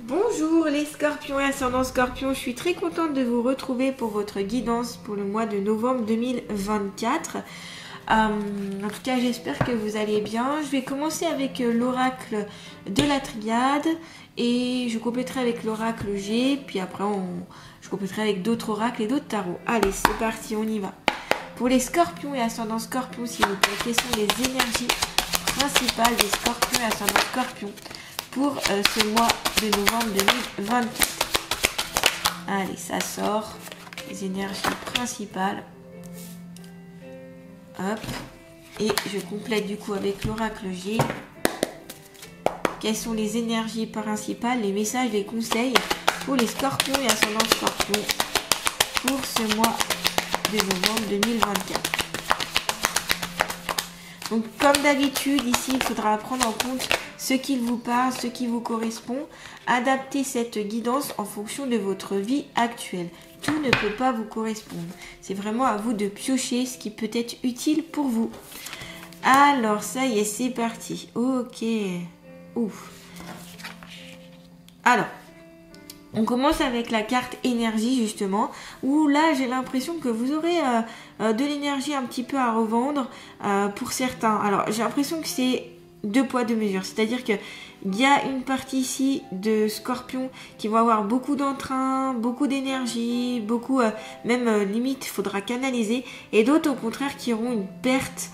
Bonjour les scorpions et ascendant scorpion, je suis très contente de vous retrouver pour votre guidance pour le mois de novembre 2024. En tout cas, j'espère que vous allez bien. Je vais commencer avec l'oracle de la triade et je compléterai avec l'oracle G, puis après je compléterai avec d'autres oracles et d'autres tarots. Allez, c'est parti, on y va. Pour les scorpions et ascendant scorpion, s'il vous plaît, quelles sont les énergies principales des scorpions et ascendant scorpion pour ce mois de novembre 2024. Allez, ça sort. Les énergies principales. Hop. Et je complète du coup avec l'oracle G. Quelles sont les énergies principales, les messages, les conseils pour les scorpions et ascendants scorpions pour ce mois de novembre 2024. Donc comme d'habitude, ici, il faudra prendre en compte ce qu'il vous parle, ce qui vous correspond. Adaptez cette guidance en fonction de votre vie actuelle. Tout ne peut pas vous correspondre. C'est vraiment à vous de piocher ce qui peut être utile pour vous. Alors, ça y est, c'est parti. Ok. Ouf. Alors, on commence avec la carte énergie justement, où là j'ai l'impression que vous aurez de l'énergie un petit peu à revendre pour certains. Alors j'ai l'impression que c'est deux poids deux mesures, c'est-à-dire que il y a une partie ici de scorpions qui vont avoir beaucoup d'entrain, beaucoup d'énergie, beaucoup même limite il faudra canaliser, et d'autres au contraire qui auront une perte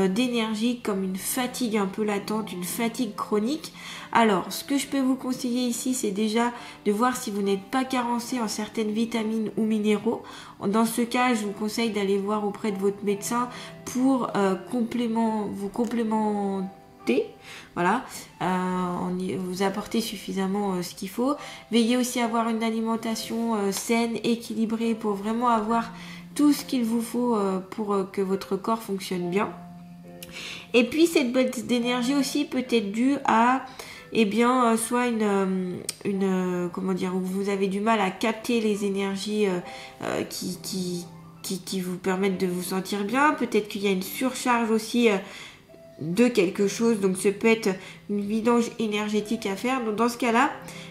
d'énergie comme une fatigue un peu latente, une fatigue chronique. Alors ce que je peux vous conseiller ici, c'est déjà de voir si vous n'êtes pas carencé en certaines vitamines ou minéraux. Dans ce cas, je vous conseille d'aller voir auprès de votre médecin pour vous complémenter. Voilà, vous apportez suffisamment ce qu'il faut. Veillez aussi à avoir une alimentation saine, équilibrée pour vraiment avoir tout ce qu'il vous faut pour que votre corps fonctionne bien. Et puis cette baisse d'énergie aussi peut être due à soit comment dire, où vous avez du mal à capter les énergies qui vous permettent de vous sentir bien. Peut-être qu'il y a une surcharge aussi de quelque chose, donc ce peut être une vidange énergétique à faire. Donc dans ce cas-là,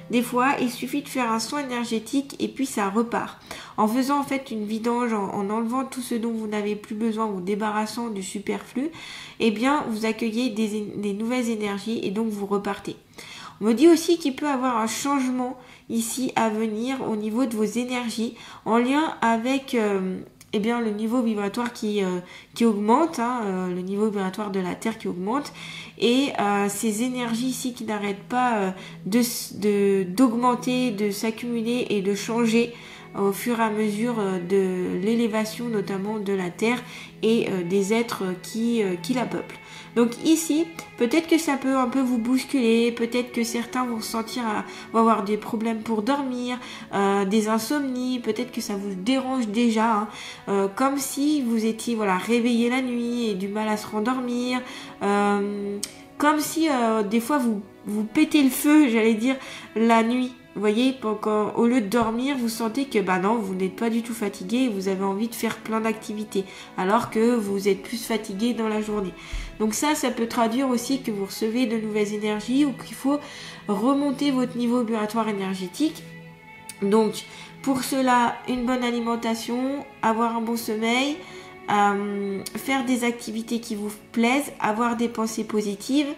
des fois, il suffit de faire un soin énergétique et puis ça repart. En faisant en fait une vidange, en enlevant tout ce dont vous n'avez plus besoin ou débarrassant du superflu, eh bien vous accueillez des nouvelles énergies et donc vous repartez. On me dit aussi qu'il peut y avoir un changement ici à venir au niveau de vos énergies en lien avec le niveau vibratoire qui augmente, le niveau vibratoire de la Terre qui augmente, et ces énergies ici qui n'arrêtent pas d'augmenter, de s'accumuler et de changer au fur et à mesure de l'élévation notamment de la Terre et des êtres qui la peuplent. Donc ici, peut-être que ça peut un peu vous bousculer, peut-être que certains vont vont avoir des problèmes pour dormir, des insomnies, peut-être que ça vous dérange déjà, comme si vous étiez réveillé la nuit et du mal à se rendormir, comme si des fois vous pétez le feu, j'allais dire, la nuit. Vous voyez, au lieu de dormir, vous sentez que non, vous n'êtes pas du tout fatigué et vous avez envie de faire plein d'activités, alors que vous êtes plus fatigué dans la journée. Donc ça peut traduire aussi que vous recevez de nouvelles énergies ou qu'il faut remonter votre niveau vibratoire énergétique. Donc pour cela, une bonne alimentation, avoir un bon sommeil, faire des activités qui vous plaisent, avoir des pensées positives.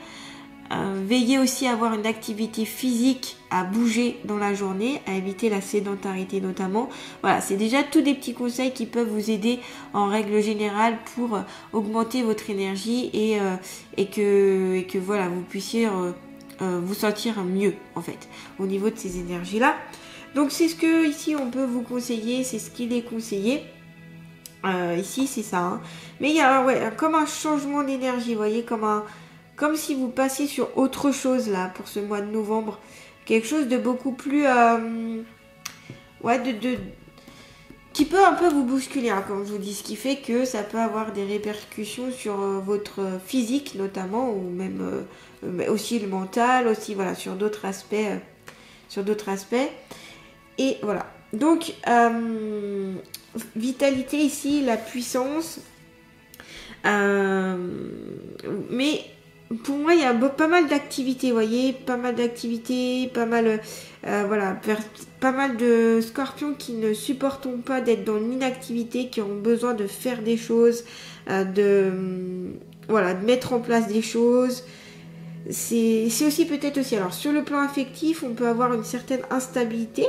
Veillez aussi à avoir une activité physique, à bouger dans la journée, à éviter la sédentarité notamment. Voilà, c'est déjà tous des petits conseils qui peuvent vous aider en règle générale pour augmenter votre énergie et que voilà, vous puissiez vous sentir mieux en fait au niveau de ces énergies-là. Donc c'est ce que ici on peut vous conseiller, c'est ce qu'il est conseillé. Ici c'est ça. Mais il y a comme un changement d'énergie, vous voyez, comme si vous passiez sur autre chose là pour ce mois de novembre. Quelque chose de beaucoup plus qui peut un peu vous bousculer, comme je vous dis, ce qui fait que ça peut avoir des répercussions sur votre physique notamment, ou même aussi le mental, aussi sur d'autres aspects. Et voilà. Donc vitalité ici, la puissance, mais pour moi, il y a pas mal d'activités, vous voyez, pas mal d'activités, pas mal, voilà, pas mal de scorpions qui ne supportent pas d'être dans l'inactivité, qui ont besoin de faire des choses, voilà, de mettre en place des choses. C'est aussi peut-être aussi, alors sur le plan affectif, on peut avoir une certaine instabilité,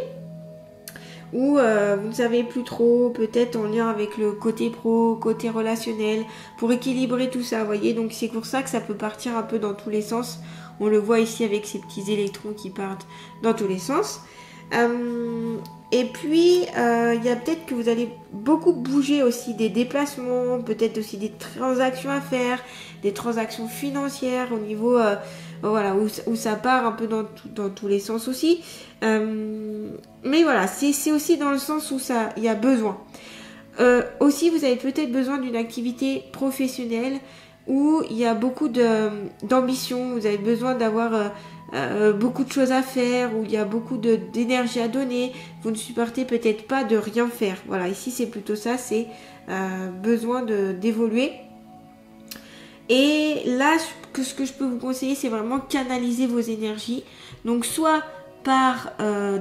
où vous ne savez plus trop, peut-être en lien avec le côté pro, côté relationnel, pour équilibrer tout ça, vous voyez. Donc c'est pour ça que ça peut partir un peu dans tous les sens. On le voit ici avec ces petits électrons qui partent dans tous les sens. Et puis, il y a peut-être que vous allez beaucoup bouger aussi, des déplacements, peut-être aussi des transactions à faire, des transactions financières au niveau, voilà, où ça part un peu dans tous les sens aussi. Mais voilà, c'est aussi dans le sens où il y a besoin. Aussi, vous avez peut-être besoin d'une activité professionnelle où il y a beaucoup d'ambition, vous avez besoin d'avoir beaucoup de choses à faire, où il y a beaucoup d'énergie à donner, vous ne supportez peut-être pas de rien faire. Voilà, ici c'est plutôt ça, c'est besoin d'évoluer. Et là, ce que je peux vous conseiller, c'est vraiment canaliser vos énergies. Donc soit par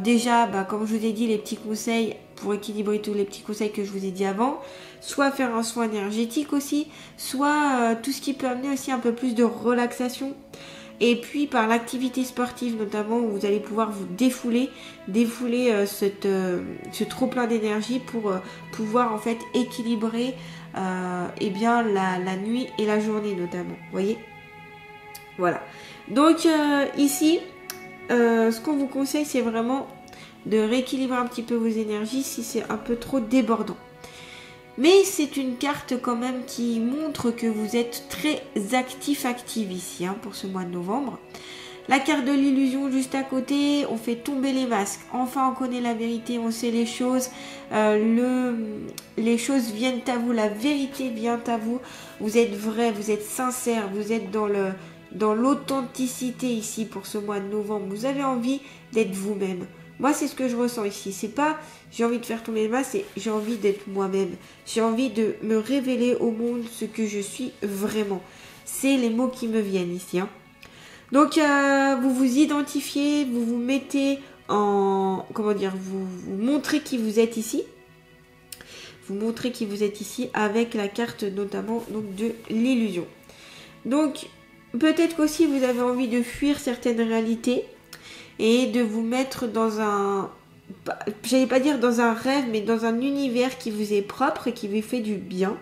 déjà, comme je vous ai dit, les petits conseils pour équilibrer tous les petits conseils que je vous ai dit avant, soit faire un soin énergétique aussi, soit tout ce qui peut amener aussi un peu plus de relaxation. Et puis par l'activité sportive notamment, où vous allez pouvoir vous défouler ce trop plein d'énergie pour pouvoir en fait équilibrer bien la nuit et la journée notamment, vous voyez. Voilà. Donc ici, ce qu'on vous conseille, c'est vraiment de rééquilibrer un petit peu vos énergies si c'est un peu trop débordant. Mais c'est une carte quand même qui montre que vous êtes très actif ici pour ce mois de novembre. La carte de l'illusion juste à côté, on fait tomber les masques. Enfin, on connaît la vérité, on sait les choses. Les choses viennent à vous, la vérité vient à vous. Vous êtes vrai, vous êtes sincère, vous êtes dans l'authenticité ici pour ce mois de novembre. Vous avez envie d'être vous-même. Moi, c'est ce que je ressens ici. C'est pas j'ai envie de faire tomber le masque, c'est j'ai envie d'être moi-même. J'ai envie de me révéler au monde ce que je suis vraiment. C'est les mots qui me viennent ici. Donc, vous vous identifiez, vous vous mettez en... Comment dire, vous montrez qui vous êtes ici. Vous montrez qui vous êtes ici avec la carte notamment donc, de l'illusion. Donc, peut-être qu'aussi vous avez envie de fuir certaines réalités et de vous mettre dans un... J'allais pas dire dans un rêve, mais dans un univers qui vous est propre et qui vous fait du bien.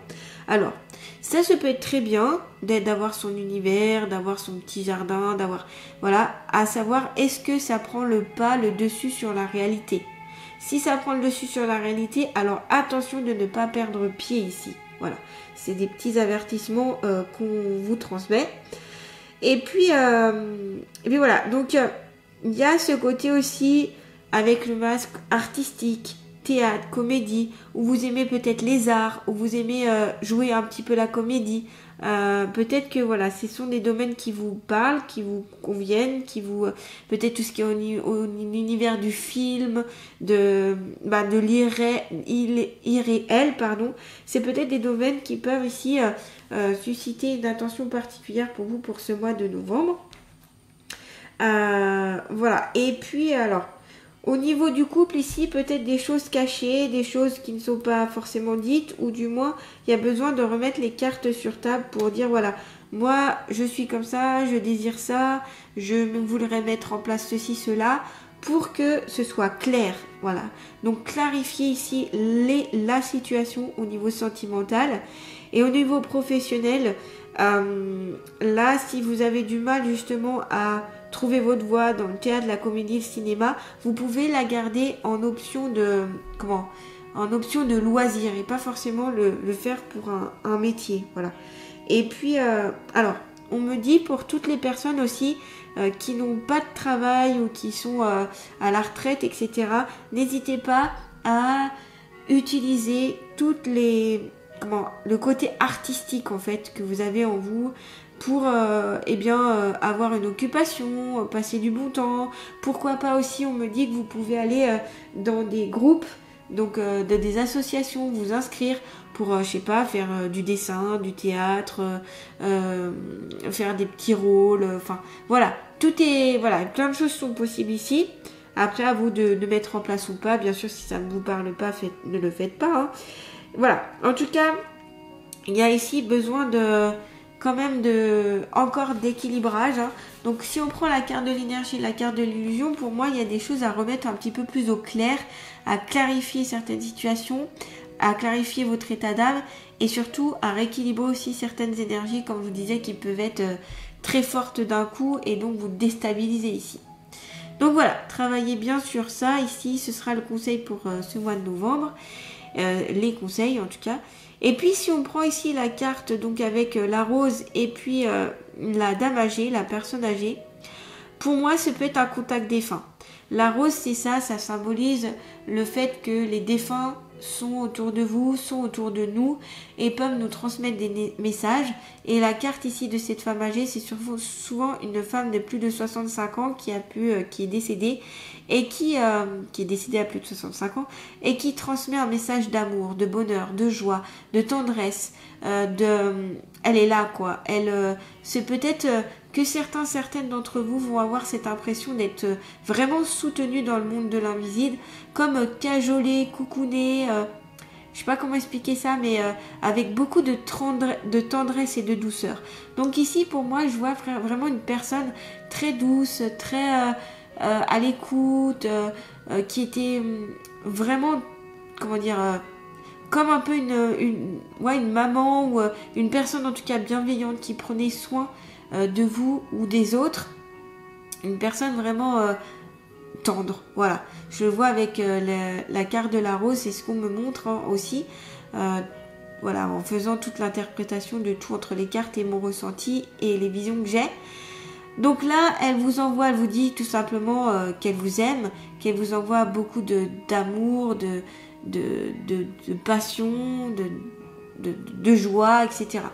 Alors, ça peut être très bien d'avoir son univers, d'avoir son petit jardin, d'avoir... Voilà, à savoir, est-ce que ça prend le dessus sur la réalité? Si ça prend le dessus sur la réalité, alors attention de ne pas perdre pied ici. Voilà, c'est des petits avertissements qu'on vous transmet. Et puis voilà, donc il y a ce côté aussi avec le masque artistique, théâtre, comédie, où vous aimez peut-être les arts, où vous aimez jouer un petit peu la comédie. Peut-être que voilà, ce sont des domaines qui vous parlent, qui vous conviennent, qui vous peut-être tout ce qui est au univers du film, de l'irréel, pardon. C'est peut-être des domaines qui peuvent ici susciter une attention particulière pour vous pour ce mois de novembre. Voilà. Et puis alors, au niveau du couple ici, peut-être des choses cachées, des choses qui ne sont pas forcément dites, ou du moins, il y a besoin de remettre les cartes sur table pour dire, voilà, moi, je suis comme ça, je désire ça, je voudrais mettre en place ceci, cela, pour que ce soit clair, voilà. Donc, clarifier ici la situation au niveau sentimental et au niveau professionnel. Là, si vous avez du mal justement à trouver votre voie dans le théâtre, la comédie, le cinéma, vous pouvez la garder en option de loisir et pas forcément le faire pour un métier, voilà. Et puis alors on me dit pour toutes les personnes aussi qui n'ont pas de travail ou qui sont à la retraite, etc., n'hésitez pas à utiliser le côté artistique en fait que vous avez en vous pour avoir une occupation, passer du bon temps. Pourquoi pas aussi, on me dit que vous pouvez aller dans des groupes donc de des associations, vous inscrire pour, je sais pas, faire du dessin, du théâtre, faire des petits rôles, enfin voilà, tout est, voilà, plein de choses sont possibles ici. Après, à vous de mettre en place ou pas. Bien sûr, si ça ne vous parle pas, ne le faites pas. Hein. Voilà. En tout cas, il y a ici besoin quand même encore d'équilibrage. Hein. Donc, si on prend la carte de l'énergie, la carte de l'illusion, pour moi, il y a des choses à remettre un petit peu plus au clair, à clarifier certaines situations, à clarifier votre état d'âme et surtout à rééquilibrer aussi certaines énergies, comme je vous disais, qui peuvent être très fortes d'un coup et donc vous déstabiliser ici. Donc voilà, travaillez bien sur ça. Ici, ce sera le conseil pour ce mois de novembre. Les conseils en tout cas. Et puis si on prend ici la carte donc avec la rose et puis la dame âgée, la personne âgée, pour moi, ça peut être un contact défunt. La rose, c'est ça symbolise le fait que les défunts sont autour de vous, sont autour de nous et peuvent nous transmettre des messages. Et la carte ici de cette femme âgée, c'est souvent une femme de plus de 65 ans qui est décédée et qui est décédée à plus de 65 ans et qui transmet un message d'amour, de bonheur, de joie, de tendresse, elle est là quoi. C'est peut-être que certaines d'entre vous vont avoir cette impression d'être vraiment soutenus dans le monde de l'invisible, comme cajolés, coucounés, je sais pas comment expliquer ça, mais avec beaucoup de tendresse et de douceur. Donc ici, pour moi, je vois vraiment une personne très douce, très à l'écoute, qui était vraiment, comment dire, comme un peu une maman ou une personne en tout cas bienveillante qui prenait soin de vous ou des autres. Une personne vraiment tendre, voilà. Je le vois avec la carte de la rose, c'est ce qu'on me montre hein, aussi. Voilà, en faisant toute l'interprétation de tout entre les cartes et mon ressenti et les visions que j'ai. Donc là, elle vous dit tout simplement qu'elle vous aime, qu'elle vous envoie beaucoup d'amour, de passion, de joie, etc.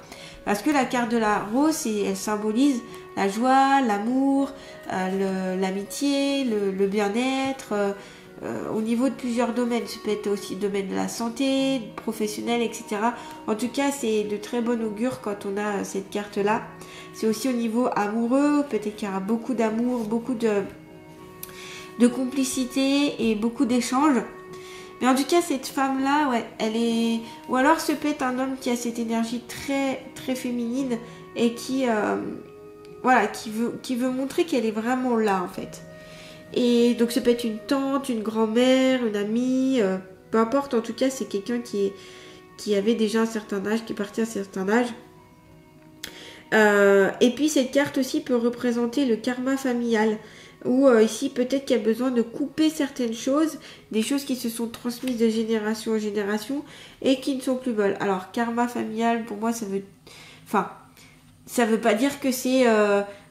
Parce que la carte de la rose, elle symbolise la joie, l'amour, l'amitié, le bien-être, au niveau de plusieurs domaines. Ça peut être aussi le domaine de la santé, professionnel, etc. En tout cas, c'est de très bon augure quand on a cette carte-là. C'est aussi au niveau amoureux, peut-être qu'il y aura beaucoup d'amour, beaucoup de complicité et beaucoup d'échanges. Mais en tout cas, cette femme-là, ouais, elle est... Ou alors, ce peut être un homme qui a cette énergie très, très féminine et qui veut montrer qu'elle est vraiment là, en fait. Et donc, ça peut être une tante, une grand-mère, une amie, peu importe. En tout cas, c'est quelqu'un qui avait déjà un certain âge, qui est parti à un certain âge. Et puis, cette carte aussi peut représenter le karma familial. Ou ici peut-être qu'il y a besoin de couper certaines choses, des choses qui se sont transmises de génération en génération et qui ne sont plus bonnes. Alors karma familial, pour moi ça veut pas dire que c'est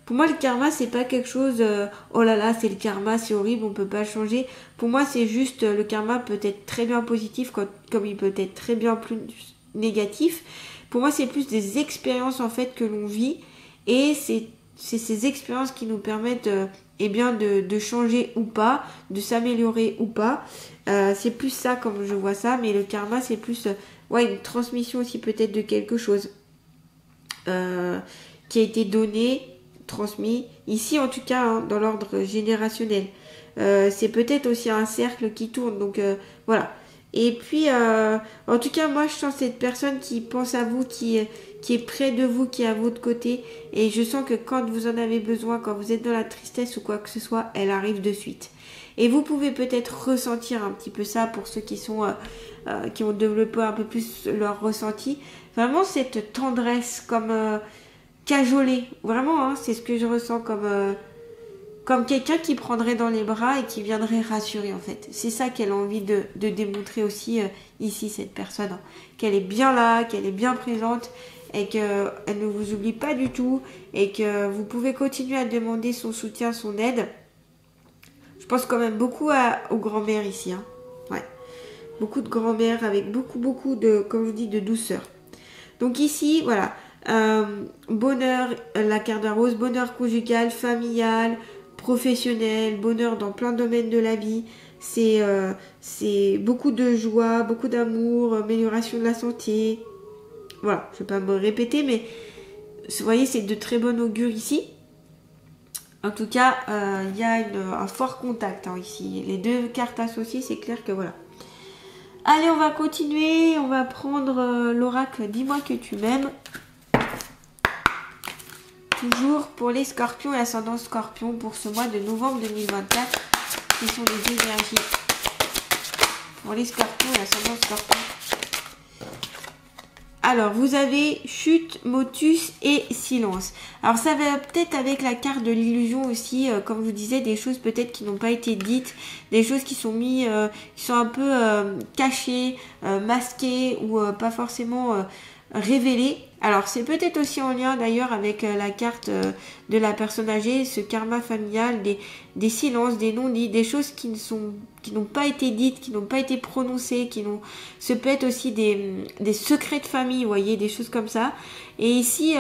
pour moi le karma c'est pas quelque chose oh là là c'est le karma, c'est horrible, on peut pas changer. Pour moi c'est juste le karma peut être très bien positif comme il peut être très bien plus négatif. Pour moi c'est plus des expériences en fait que l'on vit et c'est ces expériences qui nous permettent de changer ou pas, de s'améliorer ou pas. C'est plus ça comme je vois ça, mais le karma c'est plus une transmission aussi peut-être de quelque chose qui a été donné, transmis, ici en tout cas hein, dans l'ordre générationnel. C'est peut-être aussi un cercle qui tourne, donc voilà. Et puis, en tout cas, moi je sens cette personne qui pense à vous, qui est près de vous, qui est à votre côté. Et je sens que quand vous en avez besoin, quand vous êtes dans la tristesse ou quoi que ce soit, elle arrive de suite. Et vous pouvez peut-être ressentir un petit peu ça pour ceux qui ont développé un peu plus leur ressenti. Vraiment cette tendresse comme cajolée. Vraiment, hein, c'est ce que je ressens comme quelqu'un qui prendrait dans les bras et qui viendrait rassurer en fait. C'est ça qu'elle a envie de démontrer aussi ici, cette personne. Hein. Qu'elle est bien là, qu'elle est bien présente et qu'elle ne vous oublie pas du tout et que vous pouvez continuer à demander son soutien, son aide. Je pense quand même beaucoup aux grand-mères ici. Hein. Ouais. Beaucoup de grand-mères avec beaucoup de, comme je vous dis, de douceur. Donc ici, voilà. Bonheur, la carte de la rose, bonheur conjugal, familial, professionnel, bonheur dans plein de domaines de la vie. C'est beaucoup de joie, beaucoup d'amour, amélioration de la santé. Voilà, je ne vais pas me répéter, mais vous voyez, c'est de très bon augure ici. En tout cas, il y a un fort contact ici. Les deux cartes associées, c'est clair que voilà. Allez, on va continuer. On va prendre l'oracle « Dis-moi que tu m'aimes ». Toujours pour les scorpions et ascendant scorpion pour ce mois de novembre 2024. Qui sont les énergies pour les scorpions et ascendant scorpion. Alors, vous avez chute, motus et silence. Alors, ça va peut-être avec la carte de l'illusion aussi, comme je vous disais, des choses peut-être qui n'ont pas été dites, des choses qui sont qui sont un peu cachées, masquées ou pas forcément révélées. Alors, c'est peut-être aussi en lien d'ailleurs avec la carte de la personne âgée, ce karma familial, des silences, des non-dits, des choses qui n'ont pas été dites, qui n'ont pas été prononcées, ça peut être aussi des secrets de famille, vous voyez, des choses comme ça. Et ici,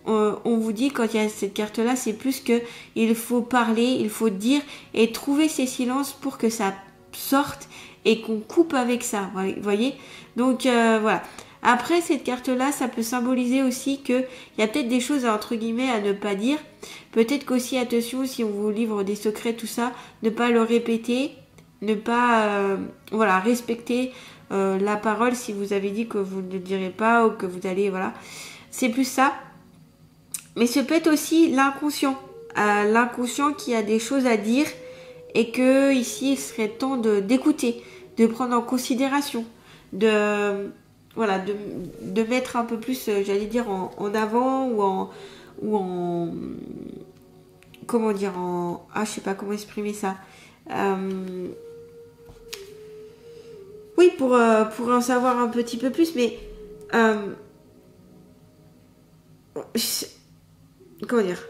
on vous dit, quand il y a cette carte-là, c'est plus que il faut parler, il faut dire et trouver ces silences pour que ça sorte et qu'on coupe avec ça, vous voyez. Donc, voilà. Après, cette carte-là, ça peut symboliser aussi qu'il y a peut-être des choses, entre guillemets, à ne pas dire. Peut-être qu'aussi, attention, si on vous livre des secrets, tout ça, ne pas le répéter, ne pas, voilà, respecter la parole si vous avez dit que vous ne le direz pas ou que vous allez, voilà. C'est plus ça. Mais ce peut être aussi l'inconscient. L'inconscient qui a des choses à dire et que, ici, il serait temps d'écouter, de prendre en considération, voilà, de mettre un peu plus, j'allais dire, en avant ou en comment dire, je sais pas comment exprimer ça. Oui, pour en savoir un petit peu plus, mais comment dire,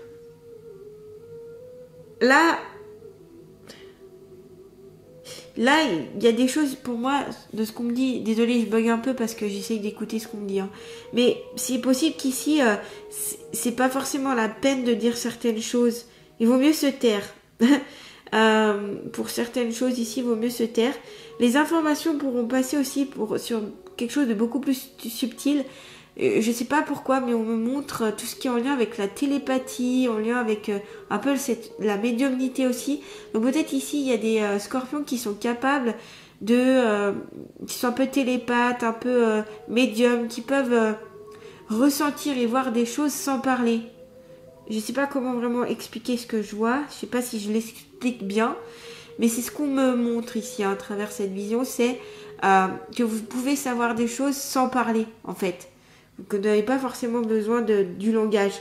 Là, il y a des choses pour moi, de ce qu'on me dit, désolée, je bug un peu parce que j'essaye d'écouter ce qu'on me dit, mais c'est possible qu'ici, c'est pas forcément la peine de dire certaines choses. Il vaut mieux se taire. Pour certaines choses ici, il vaut mieux se taire. Les informations pourront passer aussi sur quelque chose de beaucoup plus subtil. Je sais pas pourquoi, mais on me montre tout ce qui est en lien avec la télépathie, en lien avec un peu la médiumnité aussi. Donc peut-être ici, il y a des scorpions qui sont capables qui sont un peu télépathes, un peu médiums, qui peuvent ressentir et voir des choses sans parler. Je sais pas comment vraiment expliquer ce que je vois. Je sais pas si je l'explique bien, mais c'est ce qu'on me montre ici à travers cette vision, c'est que vous pouvez savoir des choses sans parler, en fait. Vous n'avez pas forcément besoin du langage.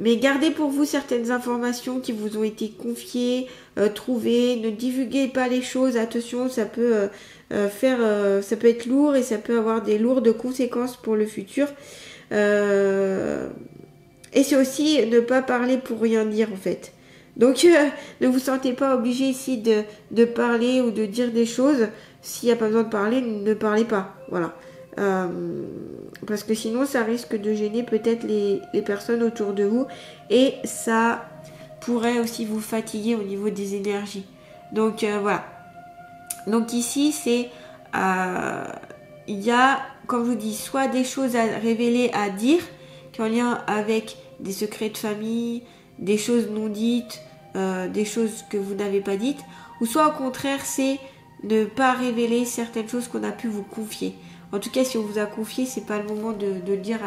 Mais gardez pour vous certaines informations qui vous ont été confiées, trouvées. Ne divulguez pas les choses. Attention, ça peut ça peut être lourd et ça peut avoir des lourdes conséquences pour le futur. Et c'est aussi ne pas parler pour rien dire en fait. Donc ne vous sentez pas obligé ici de parler ou de dire des choses. S'il n'y a pas besoin de parler, ne parlez pas. Voilà. Parce que sinon ça risque de gêner peut-être les personnes autour de vous et ça pourrait aussi vous fatiguer au niveau des énergies. Donc voilà. Donc ici c'est il y a, comme je vous dis, soit des choses à révéler, à dire qui ont lien avec des secrets de famille, des choses non dites, des choses que vous n'avez pas dites, ou soit au contraire c'est ne pas révéler certaines choses qu'on a pu vous confier. En tout cas, si on vous a confié, c'est pas le moment de le dire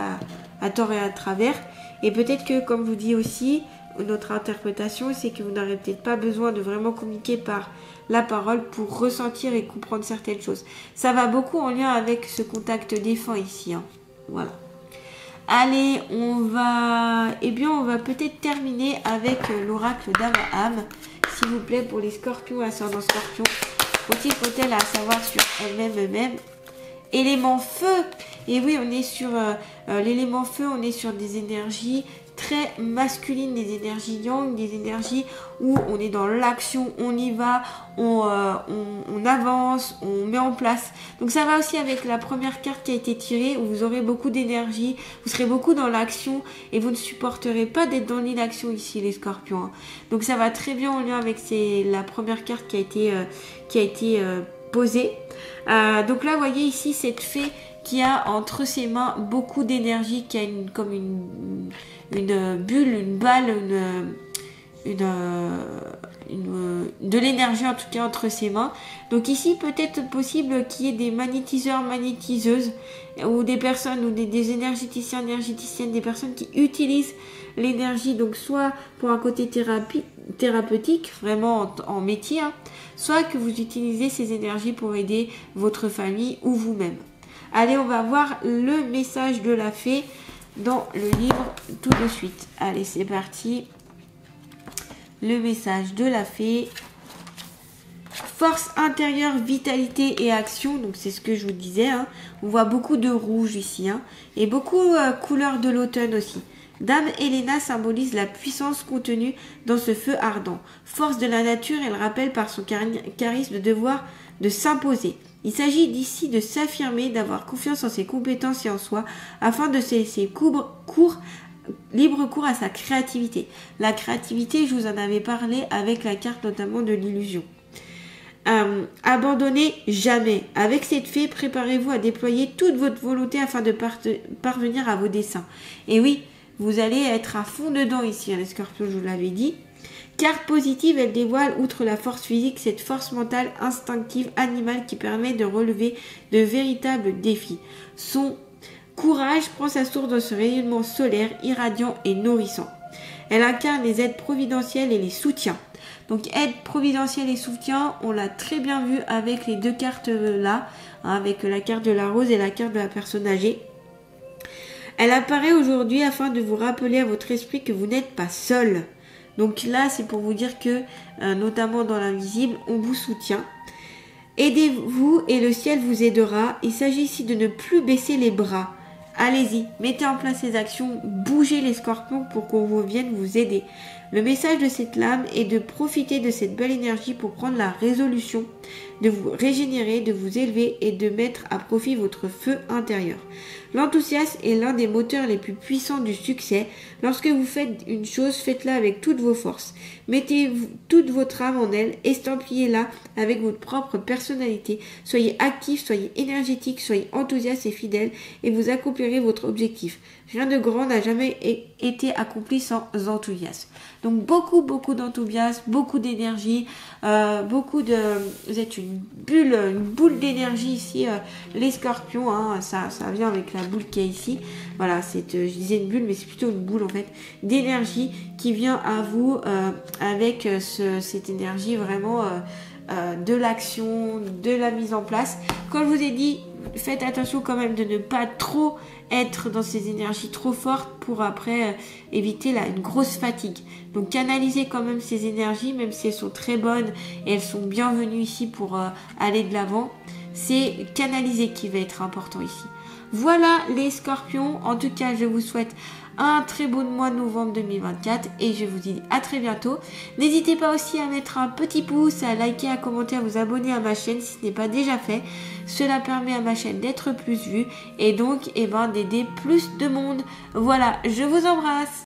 à tort et à travers. Et peut-être que, comme je vous dis aussi, notre interprétation, c'est que vous n'aurez peut-être pas besoin de vraiment communiquer par la parole pour ressentir et comprendre certaines choses. Ça va beaucoup en lien avec ce contact défunt ici. Voilà. Allez, on va peut-être terminer avec l'oracle d'Abraham, s'il vous plaît, pour les scorpions et ascendant scorpion. Faut-il à savoir sur eux-mêmes. Élément feu. Et oui, on est sur l'élément feu, on est sur des énergies très masculines, des énergies yang, des énergies où on est dans l'action, on y va, on avance, on met en place. Donc ça va aussi avec la première carte qui a été tirée, où vous aurez beaucoup d'énergie, vous serez beaucoup dans l'action et vous ne supporterez pas d'être dans l'inaction ici, les scorpions, hein. Donc ça va très bien en lien avec la première carte qui a été posée. Donc là, vous voyez ici cette fée qui a entre ses mains beaucoup d'énergie, qui a comme une bulle, une balle, de l'énergie en tout cas entre ses mains. Donc ici, peut-être possible qu'il y ait des magnétiseurs, magnétiseuses, ou des personnes, ou des énergéticiens, énergéticiennes, des personnes qui utilisent l'énergie, donc soit pour un côté thérapeutique, vraiment en métier, hein, soit que vous utilisez ces énergies pour aider votre famille ou vous-même. Allez, on va voir le message de la fée dans le livre tout de suite. Allez, c'est parti. Le message de la fée. Force intérieure, vitalité et action. Donc, c'est ce que je vous disais, hein. On voit beaucoup de rouge ici, hein, et beaucoup couleur de l'automne aussi. Dame Helena symbolise la puissance contenue dans ce feu ardent. Force de la nature, elle rappelle par son charisme le devoir de s'imposer. Il s'agit d'ici de s'affirmer, d'avoir confiance en ses compétences et en soi, afin de se laisser libre cours à sa créativité. La créativité, je vous en avais parlé avec la carte notamment de l'illusion. Abandonnez jamais. Avec cette fée, préparez-vous à déployer toute votre volonté afin de parvenir à vos desseins. Et oui, vous allez être à fond dedans ici, hein, les scorpions, je vous l'avais dit. Carte positive, elle dévoile, outre la force physique, cette force mentale, instinctive, animale qui permet de relever de véritables défis. Son courage prend sa source dans ce rayonnement solaire, irradiant et nourrissant. Elle incarne les aides providentielles et les soutiens. Donc aide providentielle et soutien, on l'a très bien vu avec les deux cartes là, hein, avec la carte de la rose et la carte de la personne âgée. Elle apparaît aujourd'hui afin de vous rappeler à votre esprit que vous n'êtes pas seul. Donc là, c'est pour vous dire que, notamment dans l'invisible, on vous soutient. Aidez-vous et le ciel vous aidera. Il s'agit ici de ne plus baisser les bras. Allez-y, mettez en place ces actions, bougez les scorpions pour qu'on vienne vous aider. Le message de cette lame est de profiter de cette belle énergie pour prendre la résolution, de vous régénérer, de vous élever et de mettre à profit votre feu intérieur. L'enthousiasme est l'un des moteurs les plus puissants du succès. Lorsque vous faites une chose, faites-la avec toutes vos forces. Mettez toute votre âme en elle, estampillez-la avec votre propre personnalité. Soyez actif, soyez énergétique, soyez enthousiaste et fidèle et vous accomplirez votre objectif. Rien de grand n'a jamais été accompli sans enthousiasme. Donc beaucoup d'enthousiasme, beaucoup d'énergie, vous êtes une boule d'énergie ici, les scorpions, hein, ça vient avec la boule qui est ici. Voilà, je disais une bulle, mais c'est plutôt une boule en fait, d'énergie qui vient à vous avec cette énergie vraiment de l'action, de la mise en place. Comme je vous ai dit, faites attention quand même de ne pas trop être dans ces énergies trop fortes pour après éviter une grosse fatigue. Donc canalisez quand même ces énergies, même si elles sont très bonnes et elles sont bienvenues ici pour aller de l'avant. C'est canaliser qui va être important ici. Voilà les scorpions, en tout cas je vous souhaite un très beau mois de novembre 2024 et je vous dis à très bientôt. N'hésitez pas aussi à mettre un petit pouce, à liker, à commenter, à vous abonner à ma chaîne si ce n'est pas déjà fait. Cela permet à ma chaîne d'être plus vue et donc d'aider plus de monde. Voilà, je vous embrasse.